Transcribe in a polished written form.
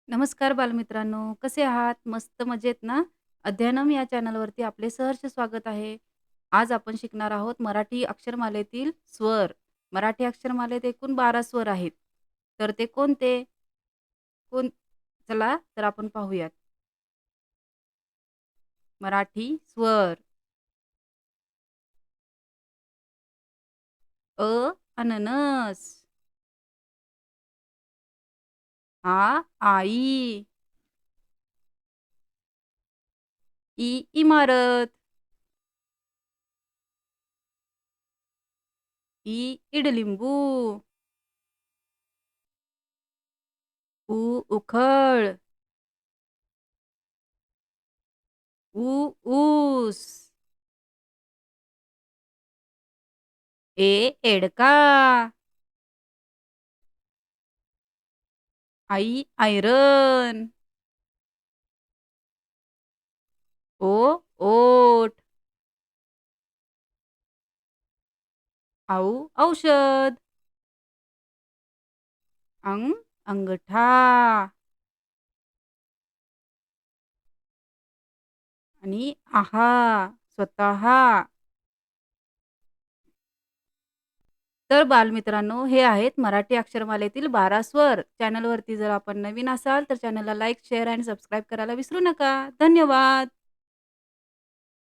नमस्कार बालमित्रांनो, कसे आहात? मस्त मजेत ना? अध्ययनम या चॅनलवरती आपले सहर्ष स्वागत आहे. आज आपण शिकणार आहोत मराठी अक्षरमालेतील स्वर. मराठी अक्षरमालेत एकूण 12 स्वर आहेत. तर ते कोणते? कोण चला तर आपण पाहूयात. मराठी स्वर. अ, अननस. आ, आई. इ, इमारत. इ, इडलिंबू. उ, उखळ. ऊ, ऊस. ए, एडका. आई, आयरन. ओ, ओठ. औ, औषध. अंग, अंगठा. आणि आहा, स्वतः. तर बालमित्रांनो, हे आहेत मराठी अक्षरमालेतील 12 स्वर. चॅनलवरती जर आपण नवीन असाल, तर चॅनलला लाईक, शेअर आणि सबस्क्राईब करायला विसरू नका. धन्यवाद.